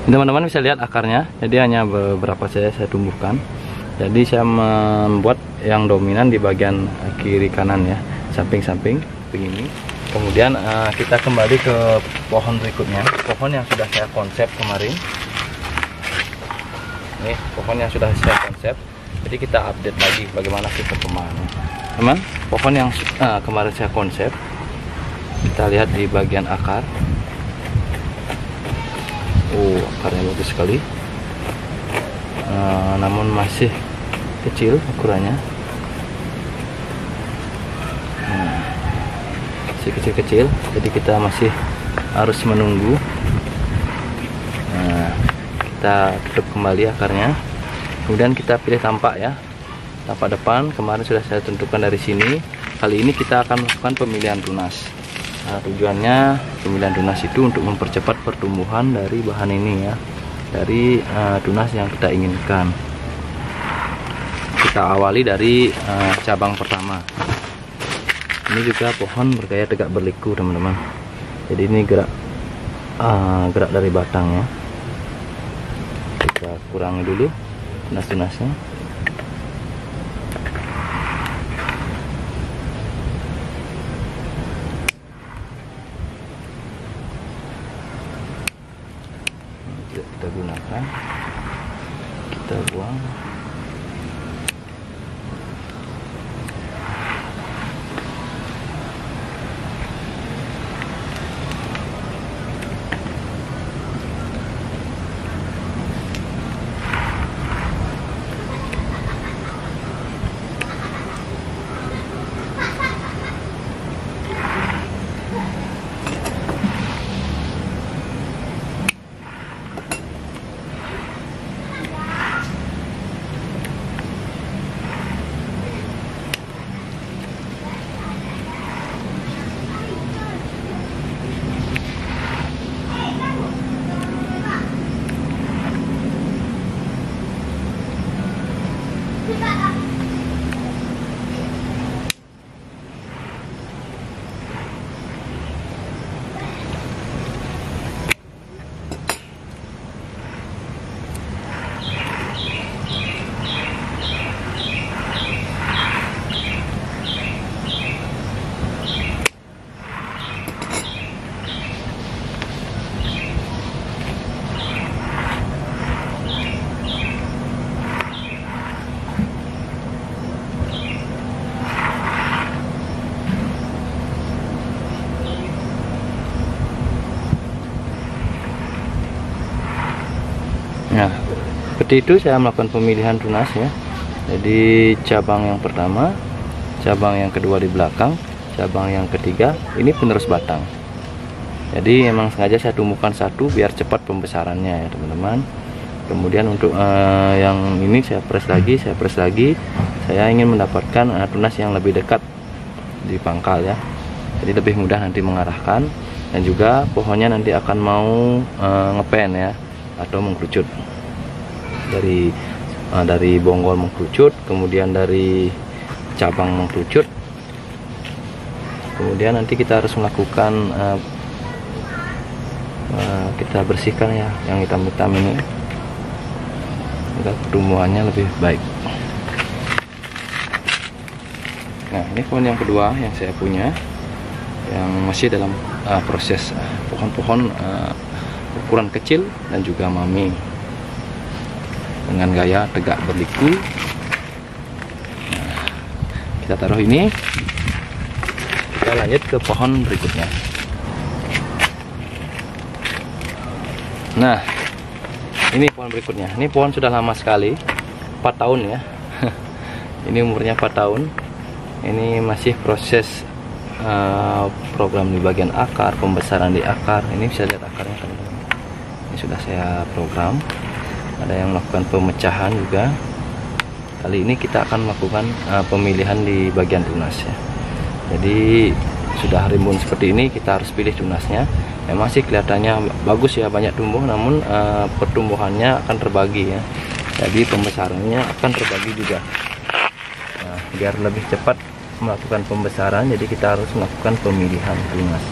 Teman-teman bisa lihat akarnya, jadi hanya beberapa saja saya tumbuhkan. Jadi saya membuat yang dominan di bagian kiri kanan ya, samping-samping begini. Kemudian kita kembali ke pohon berikutnya, pohon yang sudah saya konsep kemarin. Ini pohon yang sudah saya konsep, jadi kita update lagi bagaimana sih perkembangannya. Teman, pohon yang kemarin saya konsep, kita lihat di bagian akar. Akarnya bagus sekali, namun masih kecil ukurannya, masih kecil-kecil, jadi kita masih harus menunggu. Kita tutup kembali akarnya, kemudian kita pilih tampak ya, tampak depan kemarin sudah saya tentukan dari sini. Kali ini kita akan melakukan pemilihan tunas. Tujuannya pemilihan tunas itu untuk mempercepat pertumbuhan dari bahan ini ya, dari tunas yang kita inginkan. Kita awali dari cabang pertama. Ini juga pohon bergaya tegak berliku teman-teman. Jadi ini gerak dari batangnya. Kita kurangi dulu tunas-tunasnya. Kita gunakan, kita buang. Nah, seperti itu saya melakukan pemilihan tunas ya. Jadi cabang yang pertama, cabang yang kedua di belakang, cabang yang ketiga ini penerus batang. Jadi memang sengaja saya tumbuhkan satu biar cepat pembesarannya ya teman-teman. Kemudian untuk yang ini saya press lagi. Saya ingin mendapatkan tunas yang lebih dekat di pangkal ya. Jadi lebih mudah nanti mengarahkan, dan juga pohonnya nanti akan mau ngepen ya, atau mengkerucut. Dari bonggol mengkerucut, kemudian dari cabang mengkerucut. Kemudian nanti kita harus melakukan kita bersihkan ya yang hitam-hitam ini agar pertumbuhannya lebih baik. Nah, ini pohon yang kedua yang saya punya, yang masih dalam proses pohon-pohon ukuran kecil dan juga mami dengan gaya tegak berliku. Nah, kita taruh ini, kita lanjut ke pohon berikutnya. Nah, ini pohon berikutnya. Ini pohon sudah lama sekali, 4 tahun ya. Ini umurnya 4 tahun. Ini masih proses program di bagian akar, pembesaran di akar. Ini bisa lihat akarnya teman-teman. Ini sudah saya program. Ada yang melakukan pemecahan juga. Kali ini kita akan melakukan pemilihan di bagian tunas ya. Jadi sudah rimbun seperti ini, kita harus pilih tunasnya. Memang sih kelihatannya bagus ya, banyak tumbuh, namun pertumbuhannya akan terbagi ya. Jadi pembesarannya akan terbagi juga. Nah, biar lebih cepat melakukan pembesaran, jadi kita harus melakukan pemilihan tunas.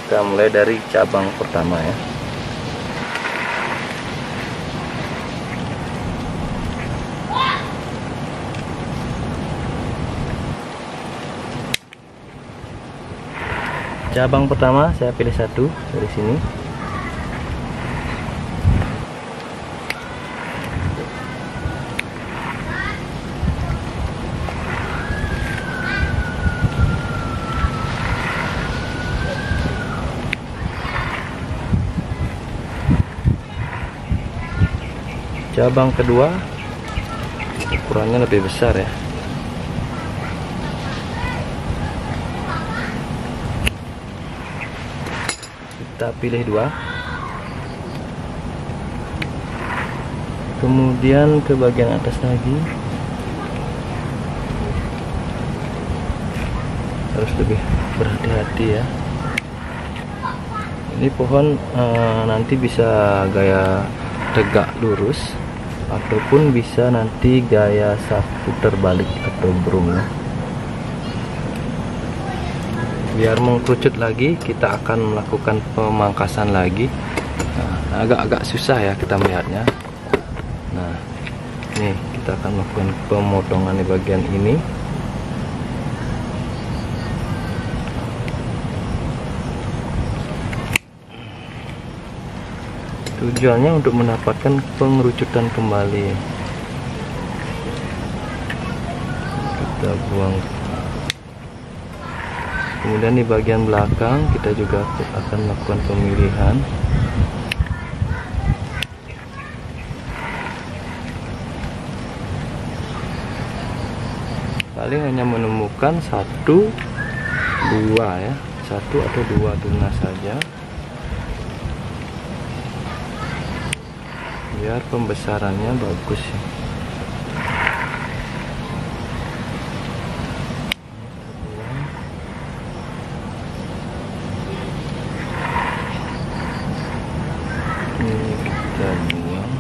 Kita mulai dari cabang pertama ya. Cabang pertama saya pilih satu dari sini. Cabang kedua ukurannya lebih besar ya. Kita pilih dua. Kemudian ke bagian atas lagi. Harus lebih berhati-hati ya. Ini pohon nanti bisa gaya tegak lurus ataupun bisa nanti gaya sapu terbalik atau broom ya. Biar mengkerucut lagi, kita akan melakukan pemangkasan lagi. Nah, agak-agak susah ya kita melihatnya. Nah, ini kita akan melakukan pemotongan di bagian ini. Tujuannya untuk mendapatkan pengerucutan kembali. Kita buang. Kemudian di bagian belakang kita juga akan melakukan pemilihan. Paling hanya menemukan satu, dua ya, satu atau dua tunas saja. Biar pembesarannya bagus ya. Ini kita buang.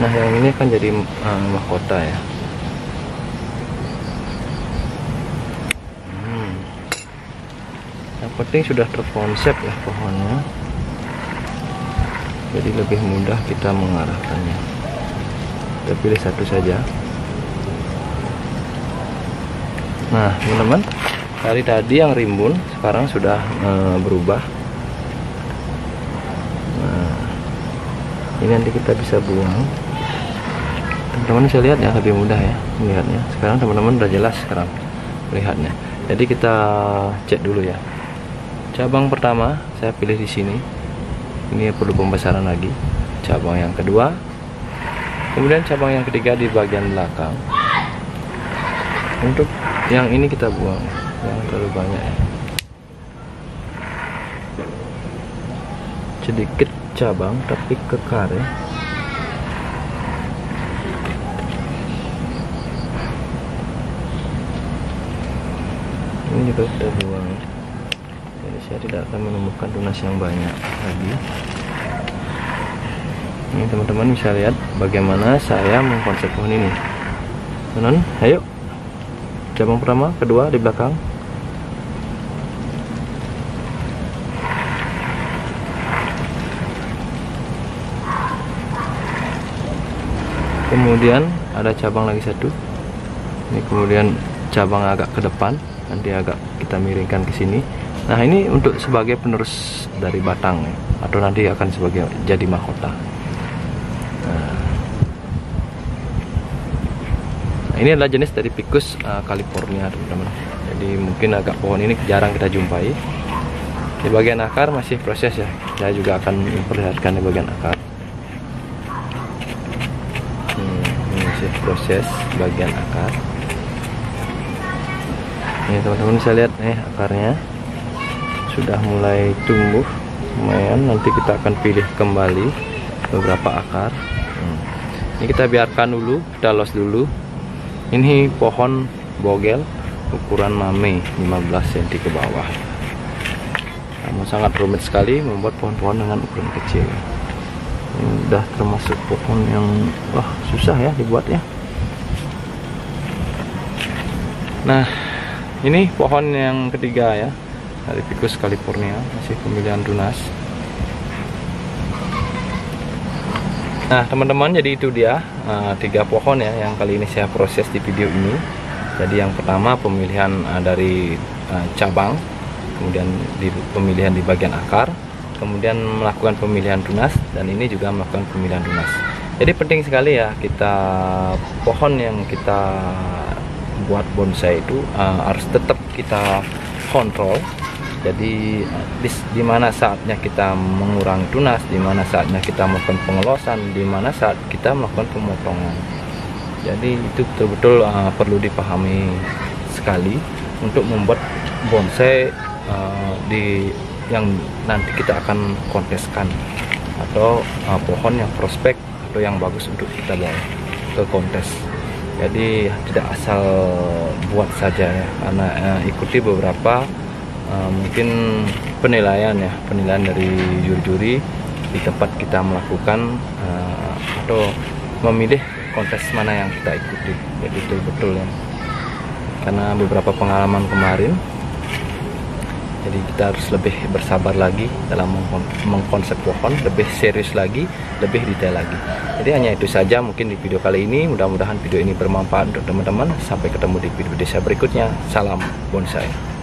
Nah, yang ini kan jadi mahkota ya. Yang penting sudah terkonsep ya pohonnya. Jadi lebih mudah kita mengarahkannya. Kita pilih satu saja. Nah, teman-teman, dari tadi yang rimbun sekarang sudah berubah. Nah, ini nanti kita bisa buang. Teman-teman bisa lihat ya, lebih mudah ya melihatnya. Sekarang teman-teman udah jelas sekarang melihatnya. Jadi kita cek dulu ya. Cabang pertama saya pilih di sini. Ini perlu pembesaran lagi. Cabang yang kedua, kemudian cabang yang ketiga di bagian belakang. Untuk yang ini kita buang, jangan terlalu banyak ya. Sedikit cabang tapi kekar ya. Ini juga kita buang. Jadi saya tidak akan menemukan tunas yang banyak lagi. Ini teman-teman bisa lihat bagaimana saya mengkonsep pohon ini. Teman-teman, ayo. Cabang pertama, kedua di belakang. Kemudian ada cabang lagi satu. Ini kemudian cabang agak ke depan, nanti agak kita miringkan ke sini. Nah, ini untuk sebagai penerus dari batang ya, atau nanti akan sebagai jadi mahkota. Nah, ini adalah jenis dari Ficus California, teman-teman. Jadi mungkin agak pohon ini jarang kita jumpai. Di bagian akar masih proses ya. Saya juga akan memperlihatkan di bagian akar. Ini masih proses bagian akar. Ini teman-teman bisa lihat akarnya sudah mulai tumbuh lumayan. Nanti kita akan pilih kembali beberapa akar. Ini kita biarkan dulu, kita los dulu. Ini pohon bogel ukuran mame 15 cm ke bawah. Namun sangat rumit sekali membuat pohon-pohon dengan ukuran kecil. Ini udah termasuk pohon yang susah ya dibuat ya. Nah, ini pohon yang ketiga ya, dari Ficus California, masih pemilihan tunas. Nah, teman-teman, jadi itu dia 3 pohon ya yang kali ini saya proses di video ini. Jadi yang pertama pemilihan dari cabang, kemudian pemilihan di bagian akar, kemudian melakukan pemilihan tunas, dan ini juga melakukan pemilihan tunas. Jadi penting sekali ya, kita pohon yang kita buat bonsai itu harus tetap kita kontrol. Jadi di mana saatnya kita mengurangi tunas, di mana saatnya kita melakukan pengelosan, di mana saat kita melakukan pemotongan. Jadi itu betul-betul perlu dipahami sekali untuk membuat bonsai yang nanti kita akan konteskan, atau pohon yang prospek atau yang bagus untuk kita bawa ke kontes. Jadi tidak asal buat saja ya, karena ikuti beberapa mungkin penilaian dari juri-juri di tempat kita melakukan atau memilih kontes mana yang kita ikuti. Jadi betul-betul ya, karena beberapa pengalaman kemarin, jadi kita harus lebih bersabar lagi dalam mengkonsep pohon, lebih serius lagi, lebih detail lagi. Jadi hanya itu saja mungkin di video kali ini. Mudah-mudahan video ini bermanfaat untuk teman-teman. Sampai ketemu di video desa berikutnya. Salam bonsai.